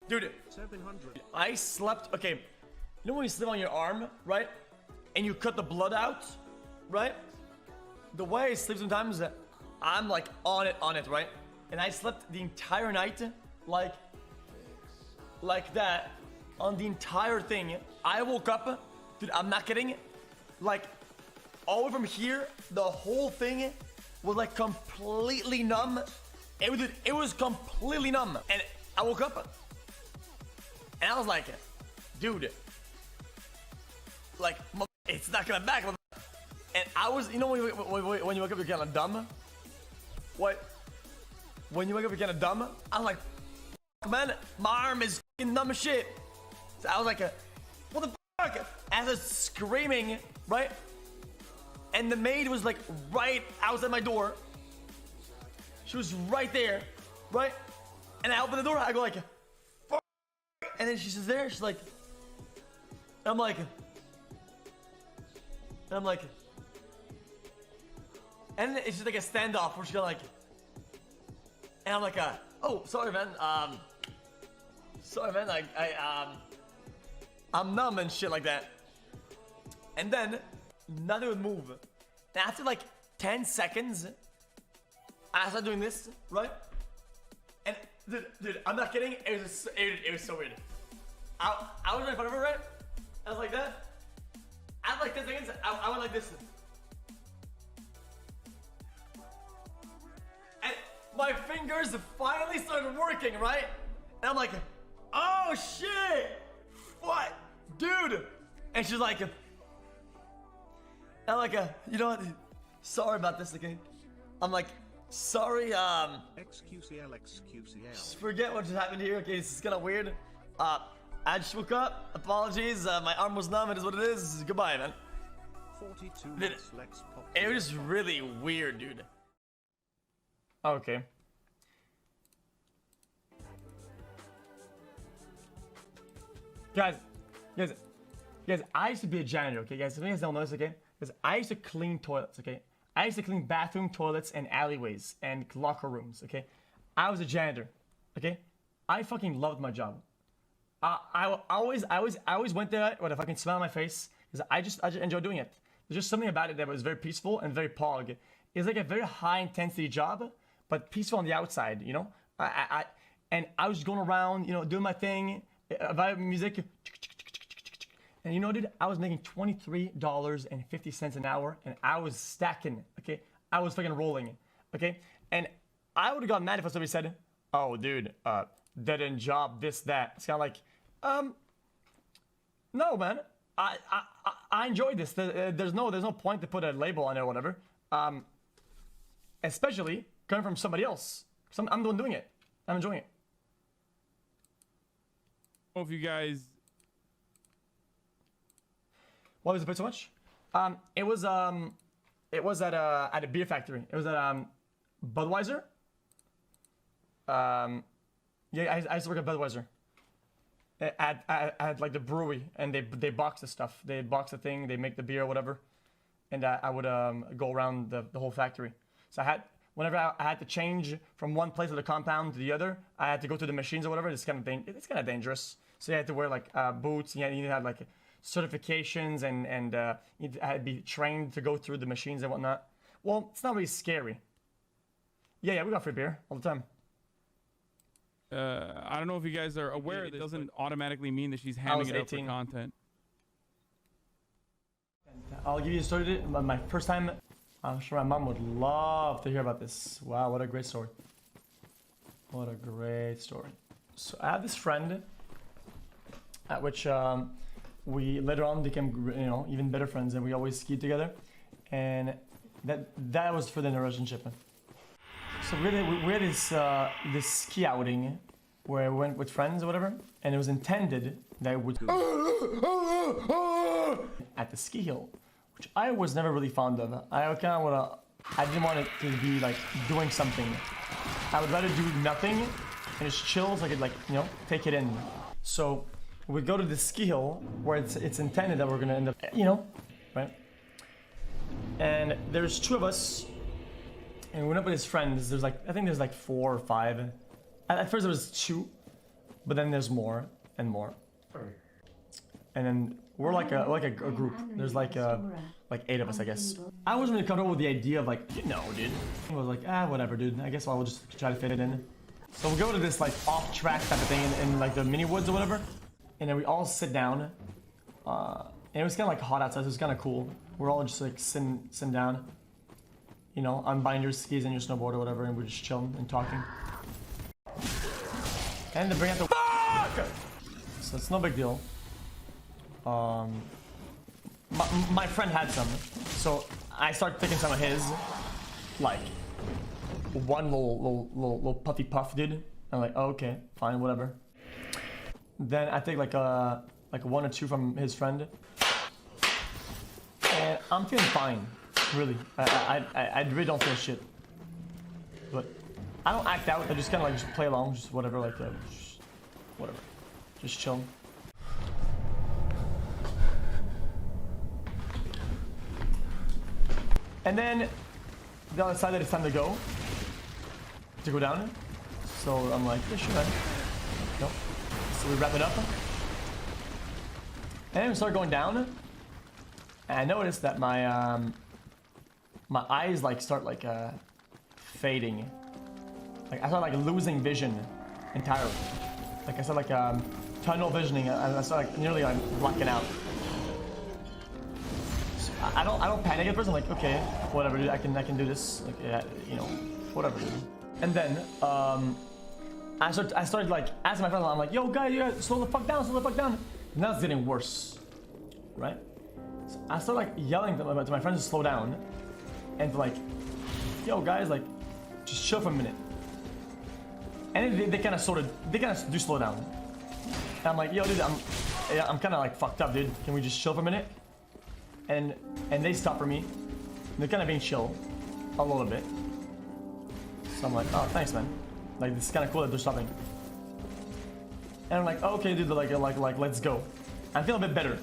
Dude, 700. I slept, okay, you know when you sleep on your arm, right? And you cut the blood out, right? The way I sleep sometimes, I'm like on it, right? And I slept the entire night, like that, on the entire thing. I woke up, dude, I'm not kidding, like, all the way from here, the whole thing was like completely numb. It was completely numb. And I woke up, and I was like, dude, like, it's not coming back. And I was, you know, when you wake up, you're kind of dumb. What? When you wake up, you're kind of dumb. I was like, man, my arm is fucking numb as shit. So I was like, what the fuck? As I was screaming, right? And the maid was like right outside my door. She was right there, right? And I open the door. I go like, fuck. And then she's there. She's like, I'm like, and it's just like a standoff where she's like, and I'm like, oh, sorry, man. Sorry, man. I'm numb and shit like that. And then nothing would move. And after like 10 seconds, I started doing this, right? And dude, I'm not kidding. It was so weird. I was right in front of her, right? I was like that. After like 10 seconds, I went like this. And my fingers finally started working, right? And I'm like, oh shit! What? Dude! And she's like, I'm like, you know what? Sorry about this, okay? I'm like, sorry, XQCL. just forget what just happened here, okay? This is kind of weird. I just woke up. Apologies, my arm was numb. It is what it is. Goodbye, man. 42 Dude, Lex Pop. it was just really weird, dude. Okay. Guys, I used to be a janitor, okay, guys? If you guys don't know this, okay? Because I used to clean toilets, okay? I used to clean bathroom, toilets, and alleyways, and locker rooms, okay? I was a janitor, okay? I fucking loved my job. I always went there with a fucking smile on my face because I just enjoy doing it. There's just something about it that was very peaceful and very pog. It's like a very high intensity job, but peaceful on the outside, you know? And I was just going around, you know, doing my thing, vibe music. And you know, dude, I was making $23.50 an hour, and I was stacking, okay? I was fucking rolling, okay? And I would have got mad if somebody said, oh, dude, dead end job, this, that. It's kind of like, no, man. I enjoyed this. There's no point to put a label on it or whatever. Especially coming from somebody else. I'm the one doing it. I'm enjoying it. I don't know if you guys. Why was it paid so much? It was at a beer factory. It was at Budweiser. Yeah, I used to work at Budweiser. At like the brewery, and they box the stuff. They box the thing. They make the beer or whatever, and I would go around the whole factory. So whenever I had to change from one place of the compound to the other, I had to go to the machines or whatever. It's kind of dangerous. So you had to wear like boots. You had like certifications and you had to be trained to go through the machines and whatnot. Well, it's not really scary. Yeah, we got free beer all the time. I don't know if you guys are aware, it doesn't automatically mean that she's hamming it up for content. I'll give you a story. My first time, I'm sure my mom would love to hear about this. Wow, what a great story. What a great story. So I have this friend, at which we later on became, you know, even better friends, and we always skied together. And that was for the relationship. So we had this ski outing where we went with friends or whatever, and it was intended that it would at the ski hill, which I was never really fond of. I didn't want it to be like doing something. I would rather do nothing and just chill so I could, like, you know, take it in. So we go to the ski hill where it's intended that we're gonna end up, you know, right? And there's two of us. And we went up with his friends. I think there's like 4 or 5. At first there was 2, but then there's more and more. And then we're like a group. There's like 8 of us, I guess. I wasn't really comfortable with the idea of like, you know, dude. I was like, whatever, dude. I guess I'll just try to fit it in. So we'll go to this like off-track type of thing in like the mini woods or whatever. And then we all sit down. And it was kind of like hot outside, so it was kind of cool. We're all just like sitting down. You know, unbind your skis and your snowboard or whatever, and we're just chilling and talking. And they bring out the fuck! So it's no big deal. My friend had some, so I started taking some of his, like one little puffy puff, dude. I'm like, oh, okay, fine, whatever. Then I take like 1 or 2 from his friend, and I'm feeling fine, really. I really don't feel shit, but I don't act out. I just kind of like just play along, just whatever, like just whatever, just chill. And then they all decided it's time to go down. So I'm like, yeah, sure, man. No. So we wrap it up. And then we start going down. And I noticed that my my eyes like start like fading. Like I start like losing vision entirely. Like I start like tunnel visioning. I start like nearly like blacking out. I don't panic at first. I'm like, okay, whatever, dude. I can do this. Like, yeah, you know, whatever, dude. And then I started like asking my friends. I'm like, yo, guys, you guys, slow the fuck down, slow the fuck down. And now it's getting worse, right? So I start like yelling to my friends to slow down, and to like, yo, guys, like, just chill for a minute. And then they kind of do slow down. And I'm like, yo, dude, I'm kind of like fucked up, dude. Can we just chill for a minute? And they stop for me. They're kind of being chill a little bit. So I'm like, oh, thanks, man. Like, this is kind of cool that they're stopping. And I'm like, oh, okay, dude, like, let's go. I feel a bit better.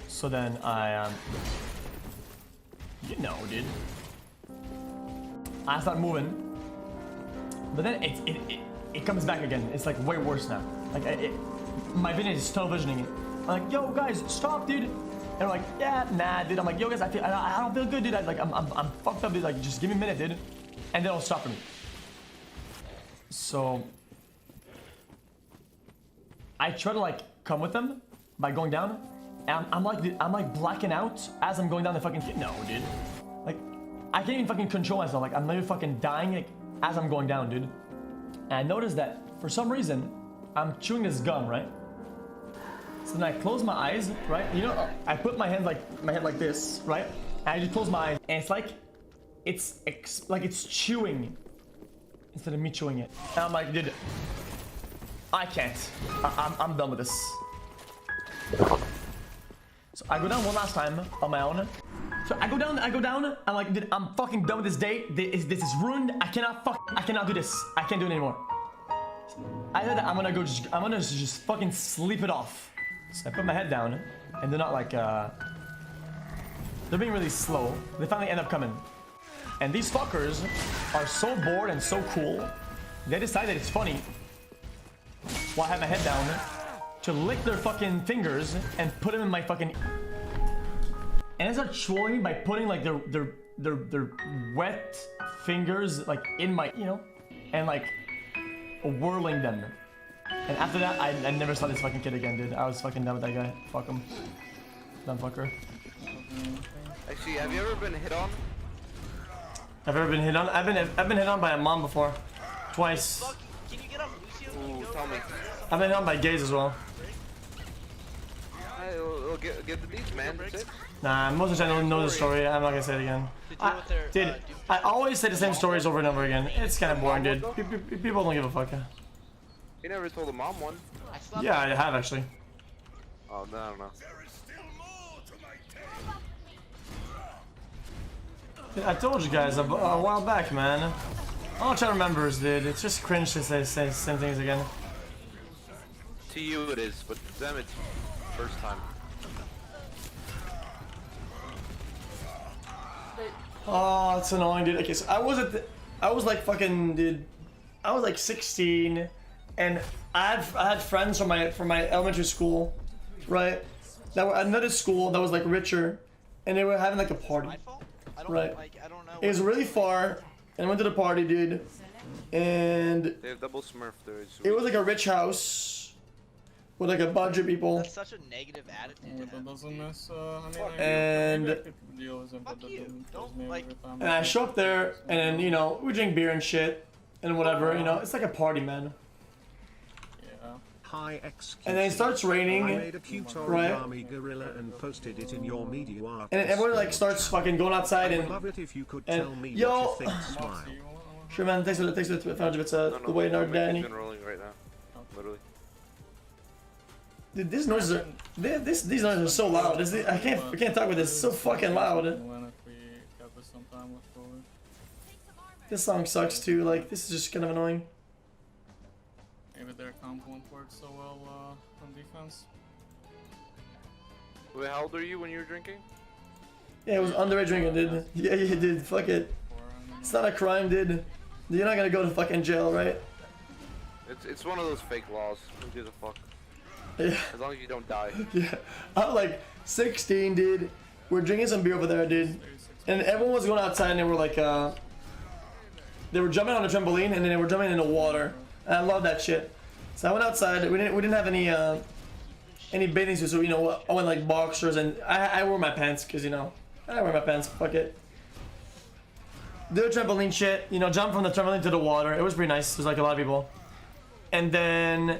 So then I, you know, dude. I start moving. But then it comes back again. It's like way worse now. Like, my vision is tunnel visioning it. I'm like, yo, guys, stop, dude. And I'm like, yeah, nah, dude. I'm like, yo, guys, I don't feel good, dude. I'm fucked up, dude. Like, just give me a minute, dude. And then it'll stop for me. So I try to like come with them by going down. And I'm like blacking out as I'm going down the fucking. No, dude. Like, I can't even fucking control myself. Like, I'm literally fucking dying like, as I'm going down, dude. And I noticed that for some reason I'm chewing this gum, right? So then I close my eyes, right? You know, I put my head like this, right? And I just close my eyes, and it's like, it's chewing instead of me chewing it. And I'm like, dude, I can't. I'm done with this. So I go down one last time on my own. So I go down. I'm like, dude, I'm fucking done with this day. This is ruined. I cannot do this. I can't do it anymore. I said I'm gonna just fucking sleep it off. So I put my head down, and they're not like, they're being really slow. They finally end up coming. And these fuckers are so bored and so cool, they decided it's funny, while I have my head down, to lick their fucking fingers and put them in my fucking... And they start trolling me by putting like their wet fingers like in my, you know, and like whirling them. And after that, I never saw this fucking kid again, dude. I was fucking done with that guy. Fuck him. Dumb fucker. Actually, have you ever been hit on? I've ever been hit on? I've been hit on by a mom before. Twice. Can you get up, Lucio? Ooh, tell me. I've been hit on by gays as well. We'll get the beats, man. That's it. Nah, most of the time I don't know the story. I'm not gonna say it again. Dude, I always say the same stories over and over again. It's kind of boring, dude. People don't give a fuck. You never told a mom one. Yeah, I have actually. Oh, no, I don't know. Dude, I told you guys a while back, man. All I'm trying to remember is, dude, it's just cringe to say same things again. To you it is, but to them it's first time. Oh, it's annoying, dude. Okay, so I was like fucking, dude. I was like 16, and I had friends from my elementary school, right? That were at another school that was like richer, and they were having like a party, right? I don't know. It was really far, and I went to the party, dude, and They have double Smurf there. it was like a rich house with like a bunch of people. That's such a negative attitude. To have. And Fuck you. Don't like. And I show up there, and then, you know, we drink beer and shit, and whatever, you know, it's like a party, man. Hi XQC. And then it starts I raining, made a cute right? origami gorilla and posted it in your media. And then everyone like starts fucking going outside I'd and love it if you could and- tell me yo- what you think. Smile. sure, man, thanks for the 500 bits, the way our Danny. Been rolling right now. Literally. Dude, these noises are these noises are so loud. I can't talk with this. It's so fucking loud. This song sucks too. Like, this is just kind of annoying. Maybe their comp won't work so well on defense. Wait, how old are you when you were drinking? Yeah, it was underage drinking, dude. Yeah, you did. Fuck it. It's not a crime, dude. You're not gonna go to fucking jail, right? It's one of those fake laws. Who gives a fuck? Yeah. As long as you don't die. Yeah. I'm like 16, dude. We're drinking some beer over there, dude. And everyone was going outside and they were like, they were jumping on a trampoline and then they were jumping in the water. And I love that shit. So I went outside. We didn't have any bathing suits, so you know I went like boxers and I wore my pants because you know I wear my pants. Fuck it. Do the trampoline shit. You know, jump from the trampoline to the water. It was pretty nice. There's like a lot of people. And then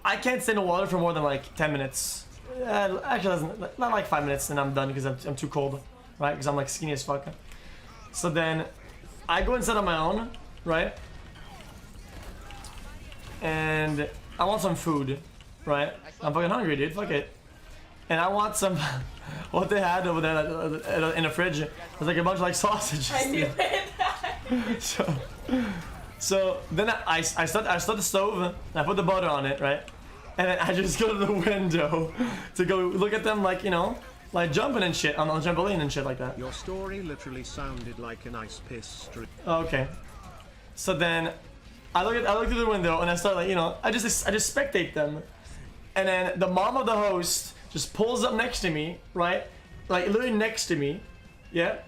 I can't stay in the water for more than like 10 minutes. Actually, not like 5 minutes, and I'm done because I'm too cold, right? Because I'm like skinny as fuck. So then I go inside on my own, right? And I want some food, right? I'm fucking hungry, dude. Fuck it. And I want some. What they had over there in the fridge was like a bunch of like sausages. I knew it. So then I start the stove and I put the butter on it, right? And then I just go to the window to go look at them, like, you know, like jumping and shit on the trampoline and shit like that. Your story literally sounded like a nice piss streak. Okay. So then I look through the window and I start, like, you know, I just spectate them. And then the mom of the host just pulls up next to me, right? Like literally next to me. Yeah.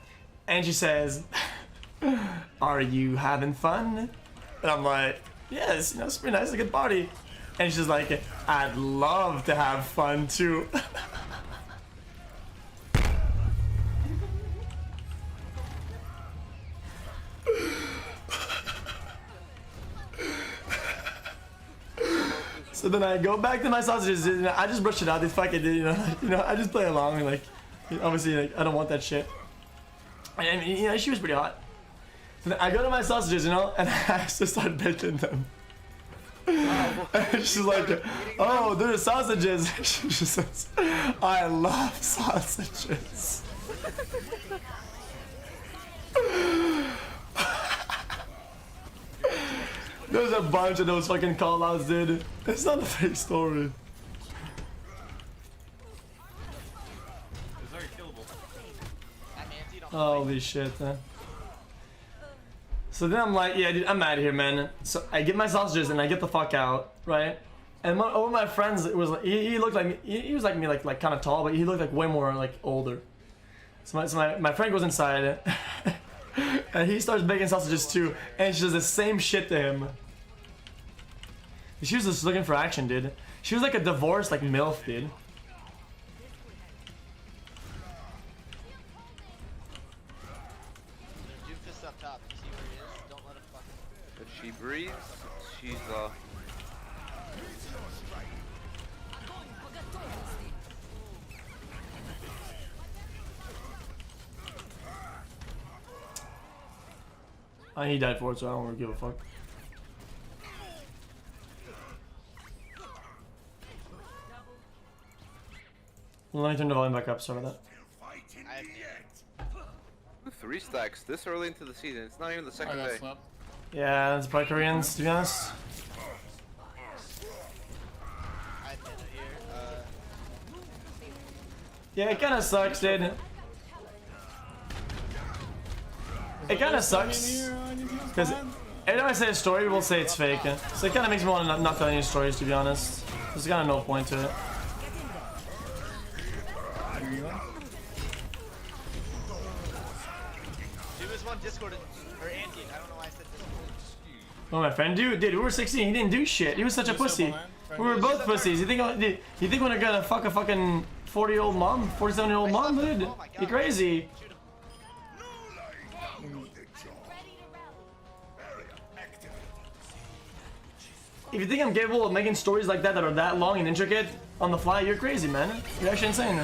And she says, "Are you having fun?" And I'm like, "Yes, you know, it's pretty nice, it's a good party." And she's like, "I'd love to have fun too." So then I go back to my sausages and I just brush it out. They fucking did, you know, I just play along and like, obviously, like, I don't want that shit. And you know, she was pretty hot. So then I go to my sausages, you know, and I just start bitten them. And she's like, "Oh, they're sausages." She says, "I love sausages." There's a bunch of those fucking call-outs, dude. It's not a fake story. Holy shit, man. So then I'm like, yeah, dude, I'm out of here, man. So I get my sausages and I get the fuck out, right? And one of my friends, it was like, he looked like me, he was like me, like kind of tall, but he looked like way more like older. So my friend goes inside and he starts baking sausages too, and she does the same shit to him. She was just looking for action, dude. She was like a divorced, like, MILF, dude. Doofus up top. You see where he is? Don't let him fucking. If she breathes, she's He died for it, so I don't really give a fuck. Let me turn the volume back up, sorry about that. 3 stacks this early into the season. It's not even the I second got day. slapped. Yeah, that's probably Koreans, to be honest. I did it here. Yeah, it kinda sucks, dude. It kinda sucks. Because every time I say a story, we'll say it's fake. So it kind of makes me want to not tell any stories, to be honest. There's kind of no point to it. There was one Discord or anti. I don't know why I said Discord. Oh, my friend, dude, we were 16. He didn't do shit. He was such a pussy. We were both pussies. You think we're gonna fuck a fucking 40-year-old mom, 47-year-old mom, dude? You crazy? If you think I'm capable of making stories like that are that long and intricate on the fly, you're crazy, man. You're actually insane.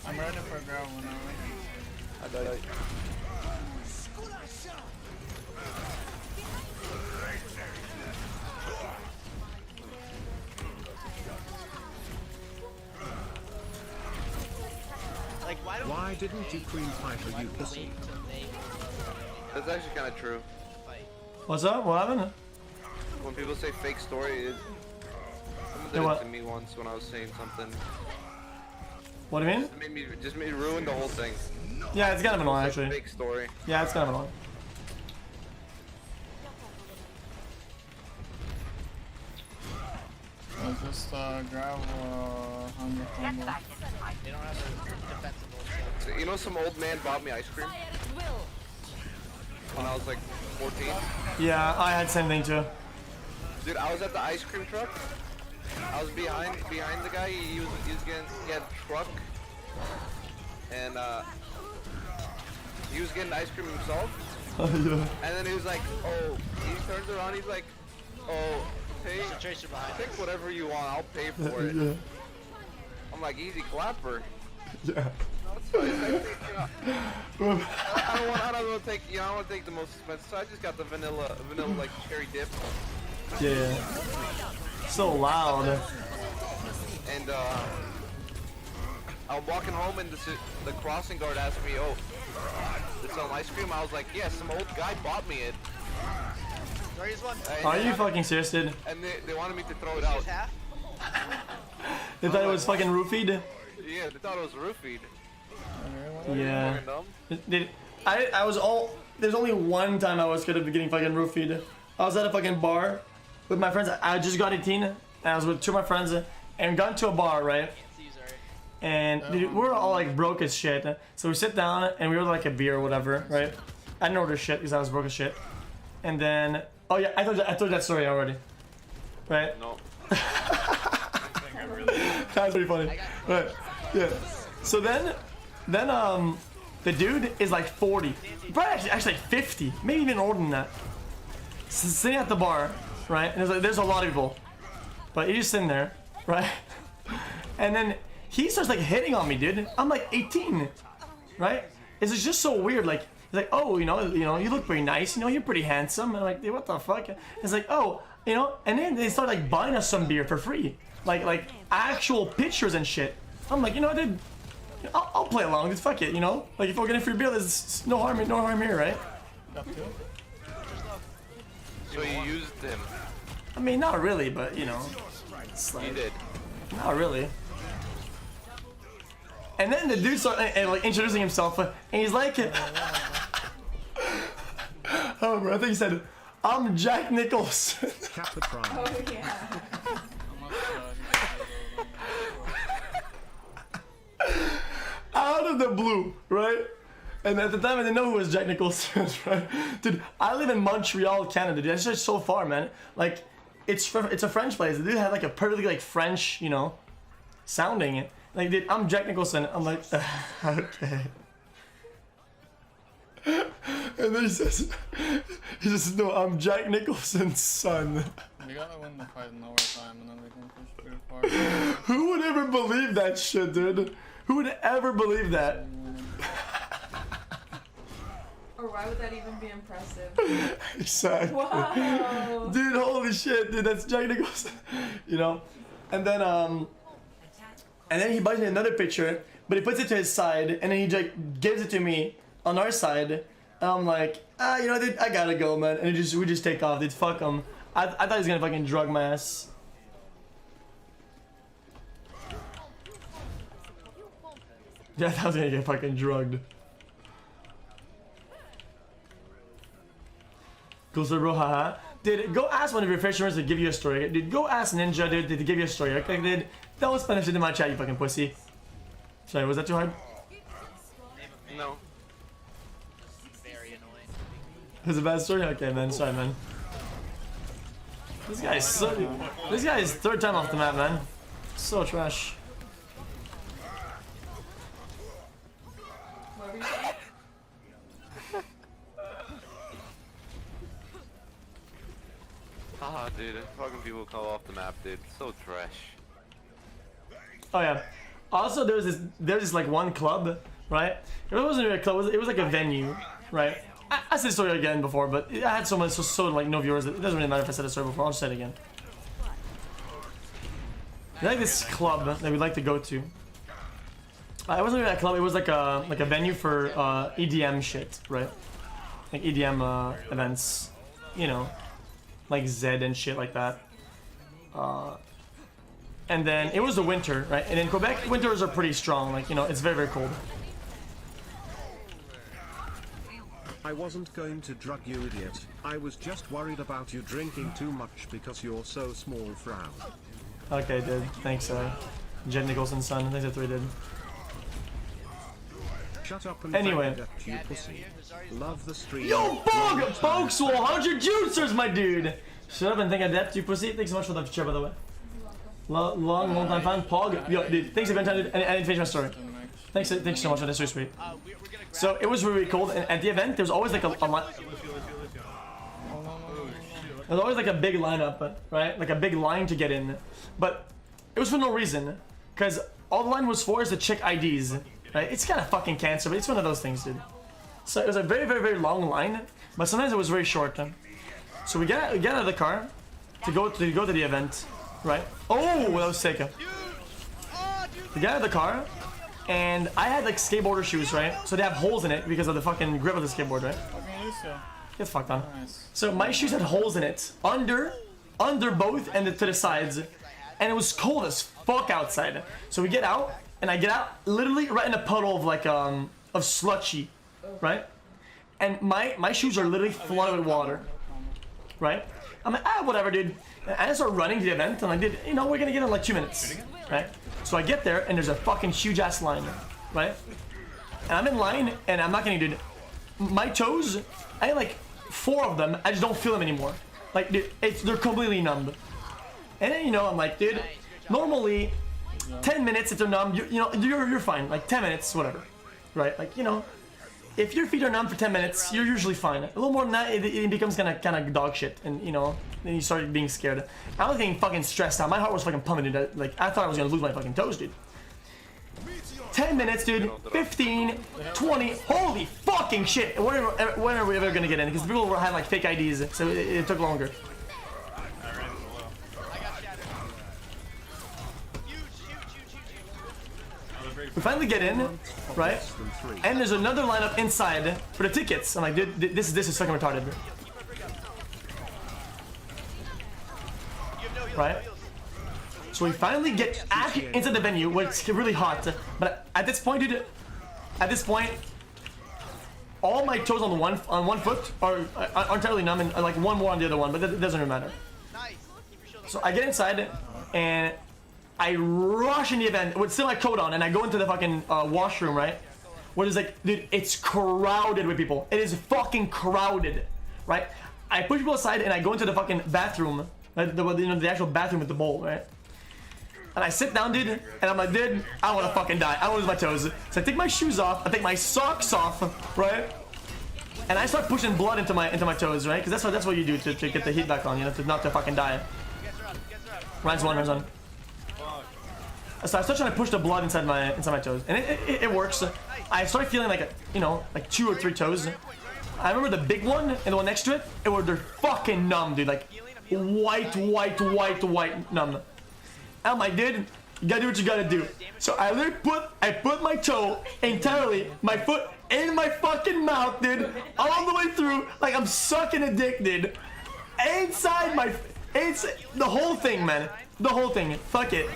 I'm ready for a grab whenever. I died. Like, why don't Why didn't you Queen Piper, you pussy? wait till they That's actually kind of true. fight? What's up? What happened? When people say fake story, someone did what? it to me once when I was saying something. What do you mean? It just made me ruin the whole thing. Yeah, it's kind of annoying, It's like actually. fake story. Yeah, it's kind of annoying. Just grab 100 combo. They don't have a defensible. So, you know, some old man bought me ice cream when I was like 14. Yeah, I had same thing too. Dude, I was at the ice cream truck. I was behind the guy. He had a truck, and he was getting ice cream himself. Yeah. And then he was like, oh, he turns around. He's like, oh, hey, Tracer behind. pick whatever you want. I'll pay for it. Yeah. I'm like, easy clapper. Yeah. So it's like, I don't want to take, I don't want to take the most expensive. So I just got the vanilla like cherry dip. Yeah. So loud. And I was walking home, and the crossing guard asked me, "Oh, is some ice cream?" I was like, "Yeah, some old guy bought me it." There is one. Are you fucking serious, dude? And they wanted me to throw it out. Just half. They thought it was fucking roofied? Yeah, they thought it was roofied. Yeah. Fucking dumb. Dude, I was there's only one time I was gonna be getting fucking roofied. I was at a fucking bar with my friends. I just got 18, and I was with two of my friends, and got to a bar, right? Can't see you, sorry. And dude, we were all like broke as shit. So we sit down and we order like a beer or whatever, right? I didn't order shit because I was broke as shit. And then, oh yeah, I told you that story already, right? No. That's pretty funny. Right? Yeah. So then the dude is like 40, probably actually like 50, maybe even older than that. Sitting at the bar, right? And there's a lot of people, but he's just sitting there, right? And then he starts like hitting on me, dude. I'm like 18, right? It's just so weird. Like he's like, oh, you know, you look pretty nice. You know, you're pretty handsome. And I'm like, dude, what the fuck? It's like, oh, you know. And then they start like buying us some beer for free, like actual pictures and shit. I'm like, you know, dude, I'll play along. Just fuck it, you know. Like if we're getting free beer, there's no harm here, right? So you used him. I mean, not really, but you know, it's You like, did. not really. And then the dude started like introducing himself, and he's like, oh, bro, I think he said, "I'm Jack Nicholson." Kappa Prime. Oh yeah. Out of the blue, right? And at the time, I didn't know who was Jack Nicholson, right? Dude, I live in Montreal, Canada. Dude, that's just so far, man. Like, it's a French place. The dude had like a perfectly like French, you know, sounding. Like, dude, I'm Jack Nicholson. I'm like, okay. And then he says, no, I'm Jack Nicholson's son. We gotta win the fight in overtime, and then we can push pretty far. Who would ever believe that shit, dude? Who would ever believe that? Or why would that even be impressive? Exactly. Wow. Dude, holy shit, dude, that's Jack Nicholson. You know? And then he buys me another picture, but he puts it to his side, and then he like gives it to me on our side. And I'm like, you know, dude, I gotta go, man. And we just take off, dude. Fuck him. I thought he was gonna fucking drug my ass. Yeah, that was gonna get fucking drugged. Cool story, bro, haha. Dude, go ask one of your fishermen to give you a story. Dude, go ask Ninja, dude, to give you a story. Okay, dude? Don't spanish it in my chat, you fucking pussy. Sorry, was that too hard? No. Very annoying. It was a bad story? Okay, man. Sorry, man. This guy is so... This guy is third time off the map, man. So trash. What were you saying? Ah, dude, fucking people call off the map, dude. So trash. Oh, yeah. Also, there's this like one club, right? It wasn't really a club. It was like a venue, right? I said the story again before, but I had so like no viewers. It doesn't really matter if I said the story before. I'll just say it again. There's like this club that we'd like to go to. It wasn't really a club. It was like a venue for EDM shit, right? Like EDM events, you know, like Zed and shit like that. And then it was the winter, right? And in Quebec, winters are pretty strong. Like, you know, it's very, very cold. I wasn't going to drug you, idiot. I was just worried about you drinking too much because you're so small, frown. Okay, dude. Thanks, Jen Nicholson's son. Thanks, that's what he did. Shut up and Anyway. find out, you pussy. Love the stream. Yo, Bog! Bogswole, 100 juicers, my dude! Shut up and think I depth, you pussy. Thanks so much for the chair, by the way. Long time fan. Pog. Yo, dude, thanks again, dude. And I didn't finish my story. Thanks so much for this, sweet. So it was really cold, and at the event, there was always like a line. There's always like a big lineup, right? Like a big line to get in. But it was for no reason. Because all the line was for is to check IDs. Right? It's kind of fucking cancer, but it's one of those things, dude. So it was a very, very, very long line. But sometimes it was very short. So we get out of the car to go to the event. Right? Oh, that was sick. We get out of the car. And I had like skateboarder shoes, right? So they have holes in it because of the fucking grip of the skateboard, right? Get fucked on. Nice. So my shoes had holes in it, under both and to the sides, and it was cold as fuck outside. So we get out, and I get out literally right in a puddle of like of slushy, right? And my shoes are literally flooded with water, right? I'm like, whatever, dude. And I start running to the event, and I did, you know, we're gonna get in like 2 minutes, right? So I get there, and there's a fucking huge ass line, right? And I'm in line, and I'm not gonna, dude. My toes, I had like 4 of them. I just don't feel them anymore. Like, dude, they're completely numb. And then, you know, I'm like, dude, normally 10 minutes if they're numb, you're fine. Like 10 minutes, whatever, right? Like, you know, if your feet are numb for 10 minutes, you're usually fine. A little more than that, it becomes kind of dog shit, and you know, then you start being scared. I was getting fucking stressed out. My heart was fucking pumping, dude. Like, I thought I was gonna lose my fucking toes, dude. 10 minutes, dude. 15, 20. Holy fucking shit! When are we ever gonna get in? Because people were having like fake IDs, so it took longer. We finally get in, right? And there's another lineup inside for the tickets. I'm like, dude, this is fucking retarded. Right? So we finally get into the venue where it's really hot. But at this point, dude, all my toes on one foot are entirely numb, and like one more on the other one, but that doesn't really matter. So I get inside and I rush in the event with still my coat on, and I go into the fucking washroom, right? Where there's like, dude, it's crowded with people. It is fucking crowded, right? I push people aside and I go into the fucking bathroom, right? The actual bathroom with the bowl, right? And I sit down, dude, and I'm like, dude, I want to fucking die. I want to lose my toes. So I take my shoes off, I take my socks off, right? And I start pushing blood into my toes, right? Because that's what you do to get the heat back on, you know, not to fucking die. Runs one. So I start trying to push the blood inside my toes, and it works. I started feeling like like 2 or 3 toes. I remember the big one and the one next to it. They're fucking numb, dude. Like white numb. I'm like, dude, you gotta do what you gotta do. So I literally put my toe entirely, my foot in my fucking mouth, dude, all the way through, like I'm sucking a dick, dude. Inside the whole thing, man. The whole thing. Fuck it.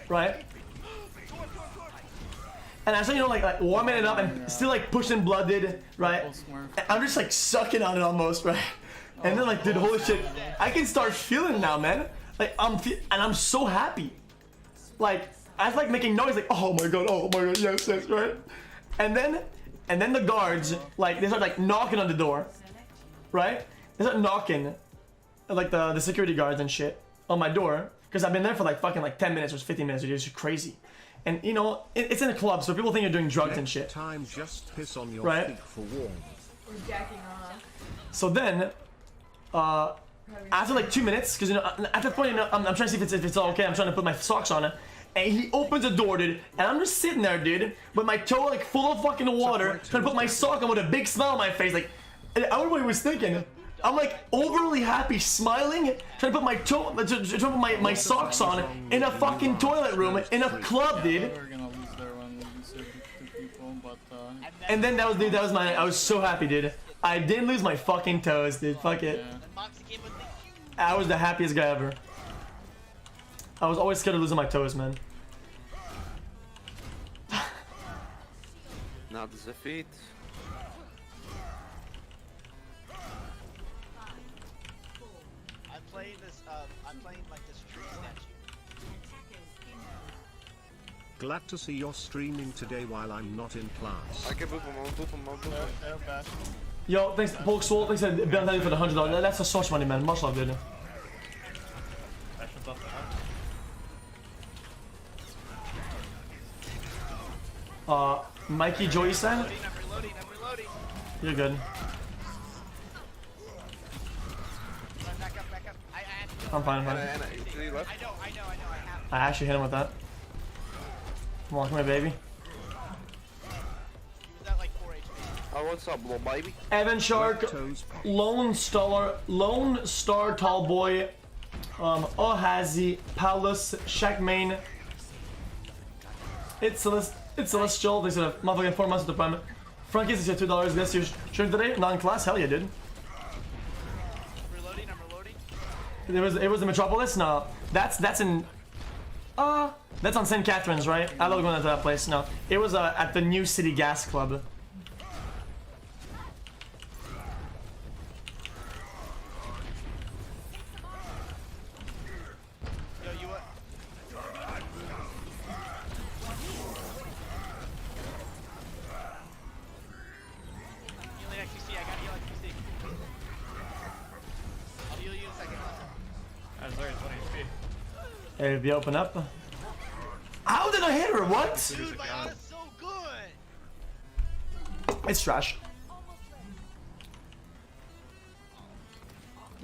right? And I saw, you know, like warming it up and still like pushing blood, dude, right? And I'm just like sucking on it almost, right? And then like, dude, holy shit, I can start feeling it now, man. Like and I'm so happy. Like I was like making noise, like oh my god, yes, right? And then the guards like they start like knocking on the door, right? They start knocking, like the security guards and shit on my door because I've been there for like fucking like 10 minutes or 15 minutes, dude. It's just crazy. And you know, it's in a club, so people think you're doing drugs and shit. Time just piss on your right? feet for warmth. Or jacking off. So then, after like 2 minutes, because you know, at that point, you know, I'm trying to see if it's all okay. I'm trying to put my socks on it, and he opens the door, dude, and I'm just sitting there, dude, with my toe like full of fucking water, trying to put my sock on with a big smile on my face, like I don't know what he was thinking. I'm like overly happy, smiling, trying to put my toe, trying to put my socks on in a fucking toilet room in a club, dude. And then that was my, I was so happy, dude. I didn't lose my fucking toes, dude. Fuck it. I was the happiest guy ever. I was always scared of losing my toes, man. Not the feet. I'm playing like this tree statue. Glad to see you're streaming today while I'm not in class. I can boop him, I'll boop him, I'll boop him. Yo, thanks, Bulk Soul. Thanks for the $100. That's so much money, man. Much love, dude. Mikey Joy-san? I'm reloading. You're good. Back up. I have to go. I'm fine. Anna, to your left. I know, I have I actually hit him with that. Come on, baby. He was at like 4 HP. Oh, what's up, little baby? Evan Shark, Toes pop. Lone Star Tall Boy, Ohazi, Paulus, Shackmain. It's Celestial. They said a motherfucking 4 months of deployment. Frankie's is $2 this year. Sure today? Non-class? Hell yeah, dude. I'm reloading. It was the Metropolis? No. That's in that's on St. Catharines, right? I love going to that place. No. It was at the New City Gas Club. Yo, you what? Healing xQc, I gotta heal xQc. I'll heal you in a second. I'm sorry, 20 HP. Hey, if you open up. How did I hit her? What? Dude, my auto is so good! It's trash.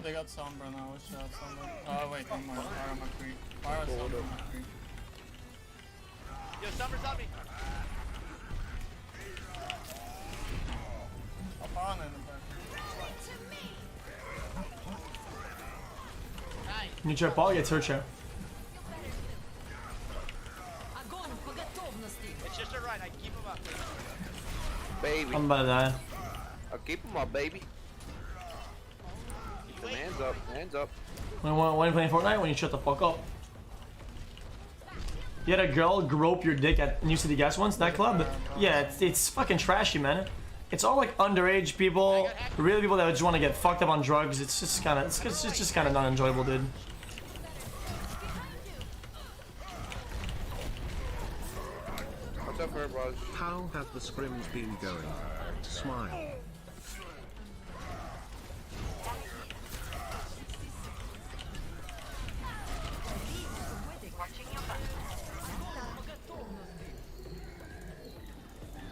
They got Sombra now. We should have Sombra. Oh wait, one more. Fire McCree. Fire Sombra McCree. Yo, Summer's on me! Up on in the back. Nice! New chair, Paul gets her chair. It's just a run, I can keep him up. Baby. I'm about to die. I'll keep him up, baby. Keep them hands up. When you playing Fortnite, when you shut the fuck up. You had a girl grope your dick at New City Gas once, that club? Yeah, it's fucking trashy, man. It's all like underage people, really people that just want to get fucked up on drugs. It's just kind of, it's just kind of not enjoyable, dude. What's up, Raj? How have the scrims been going? Smile.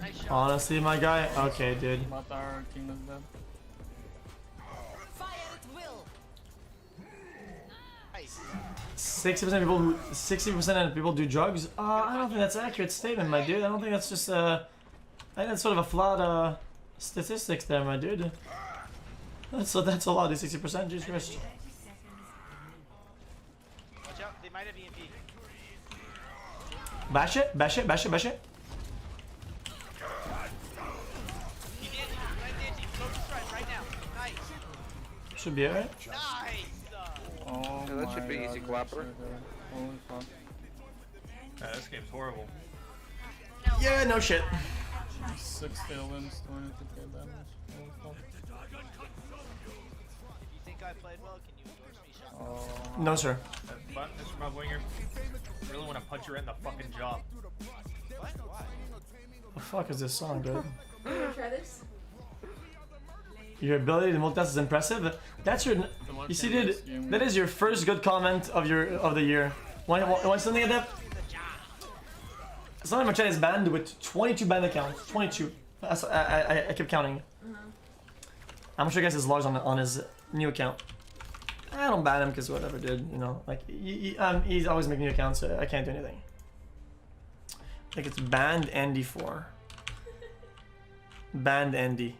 Nice shot. Honestly, my guy. Okay, dude. But our team is dead. Nice. 60% of people do drugs. I don't think that's an accurate statement, my dude. I don't think that's just I think that's sort of a flawed statistics there, my dude. That's a lot. 60%. Jesus Christ. Watch out, they might have EMP. Bash it. He did, focus right now. Nice. Should be alright. Nice! Oh Yeah, that should my be God, easy, that Clapper. shit, holy fuck. This game's horrible. Yeah, no shit. 6 tailwinds, 22k damage. Holy fuck. If you think I played well, can you endorse me, shot? No, sir. But Mr. Bob Winger, I really want to punch her in the fucking jaw. What? Why? The fuck is this song, dude? You wanna try this? Your ability to multitask is impressive. That's your. You see, dude, that is your first good comment of the year. Want something like that? Someone in my chat is banned with 22 banned accounts. 22. I kept counting. I'm sure guys is large on his new account. I don't ban him because whatever, dude. You know, like he's always making new accounts, so I can't do anything. I think it's banned Andy 4. Banned Andy.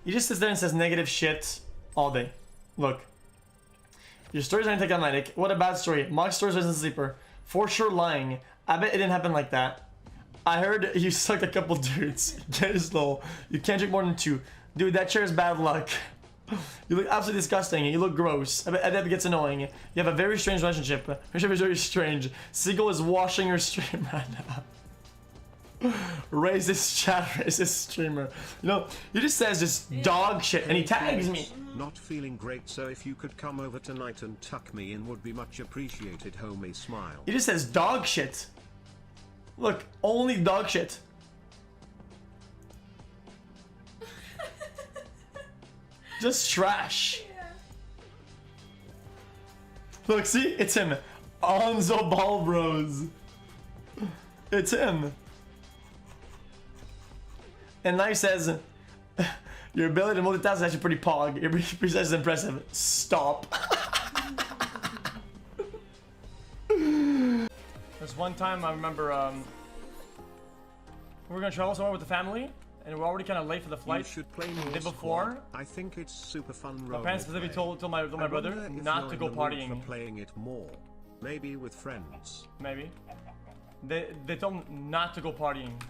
He just sits there and says negative shit all day. Look. Your stories aren't anticlimactic. What a bad story. Mock stories isn't sleeper. For sure lying. I bet it didn't happen like that. I heard you sucked a couple dudes. Get it slow. You can't drink more than 2. Dude, that chair is bad luck. You look absolutely disgusting. You look gross. I bet that gets annoying. You have a very strange relationship. Your relationship is very strange. Seagull is washing your stream right now. Racist chat, racist streamer. You know, he just says just dog shit and he tags me. Not feeling great, so if you could come over tonight and tuck me in would be much appreciated, homie. Smile. He just says dog shit. Look, only dog shit. Just trash. Look, see? It's him. Onzo Ball Bros. It's him. And now he says, your ability to multitask is actually pretty pog. Your precise is impressive. Stop. There's one time I remember we were gonna travel somewhere with the family, and we're already kind of late for the flight. You should play more the day before. I think it's super fun. My parents specifically told my brother not to go partying. For playing it more, maybe with friends. Maybe. They told him not to go partying.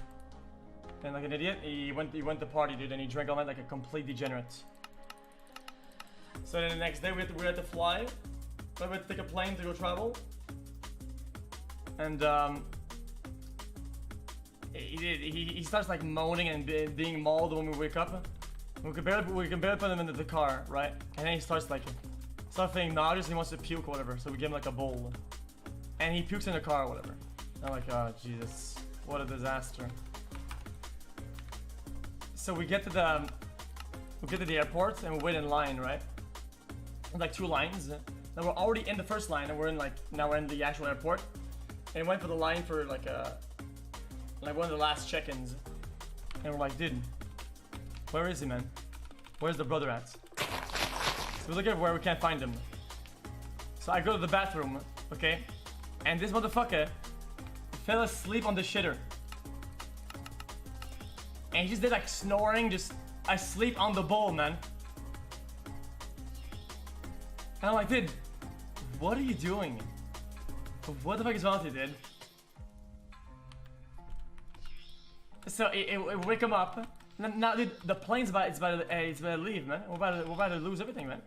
And like an idiot, he went to party, dude, and he drank all night like a complete degenerate. So then the next day we had to fly. So we had to take a plane to go travel. And he starts like moaning and being mauled when we wake up. We can barely put him into the car, right? And then he starts feeling nauseous and he wants to puke or whatever. So we give him like a bowl. And he pukes in the car or whatever. And I'm like, oh Jesus, what a disaster. So we get to the airport and we wait in line, right? Like 2 lines. Now we're already in the first line and now we're in the actual airport. And we went for the line for like one of the last check-ins. And we're like, dude, where is he, man? Where's the brother at? So we look everywhere, we can't find him. So I go to the bathroom, okay? And this motherfucker fell asleep on the shitter. And he just did like snoring, just asleep on the bowl, man. And I'm like, dude, what are you doing? What the fuck is wrong with you, dude? So it wake him up. Now, dude, the plane's about to leave, man. We're about to lose everything, man.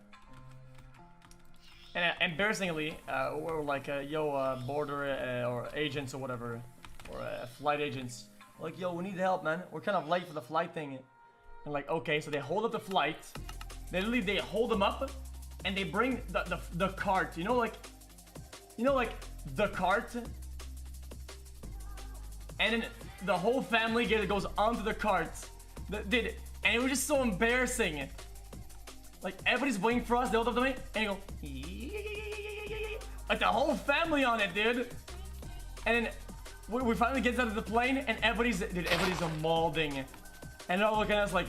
And embarrassingly, we're like, yo, border or agents or whatever, or flight agents. Like, yo, we need help, man. We're kind of late for the flight thing. And like, okay, so they hold up the flight. They hold them up, and they bring the cart. You know, like the cart. And then the whole family goes onto the cart. And it was just so embarrassing. Like, everybody's waiting for us. They hold up to me, and you go, like the whole family on it, dude. And then we finally get out of the plane, and everybody's mauling. And they're all looking at us like,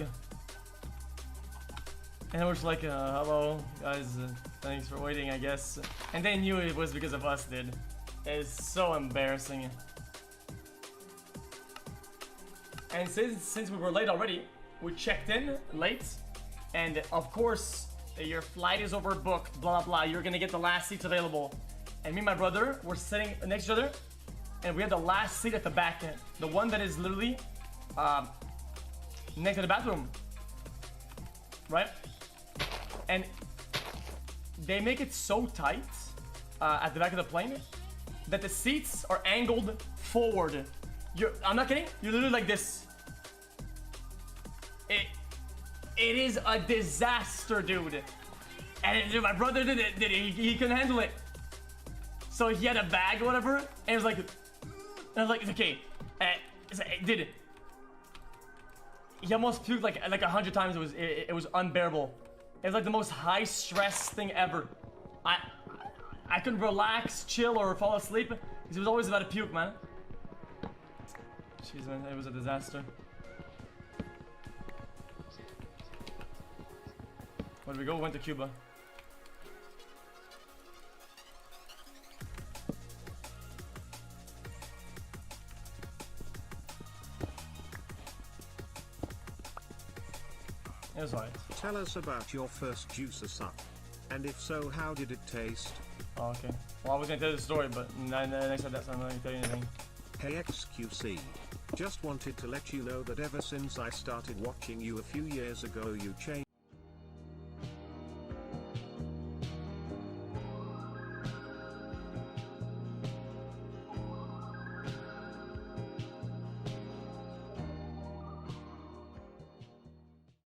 and we're just like, hello, guys, thanks for waiting, I guess. And they knew it was because of us, dude. It's so embarrassing. And since we were late already, we checked in late, and of course, your flight is overbooked, blah, blah, you're gonna get the last seats available. And me and my brother were sitting next to each other, and we had the last seat at the back end. The one that is literally next to the bathroom. Right? And they make it so tight at the back of the plane that the seats are angled forward. I'm not kidding. You're literally like this. It is a disaster, dude. And dude, my brother did it. He couldn't handle it. So he had a bag or whatever, and it was like, okay, did it? He almost puked like 100 times. It was unbearable. It was like the most high stress thing ever. I couldn't relax, chill, or fall asleep because it was always about to puke, man. Jeez, man, it was a disaster. Where did we go? We went to Cuba. It was alright. Tell us about your first juicer suck. And if so, how did it taste? Oh, okay. Well, I was gonna tell you the story, but I said that, so I'm not gonna tell you anything. Hey xQc. Just wanted to let you know that ever since I started watching you a few years ago, you changed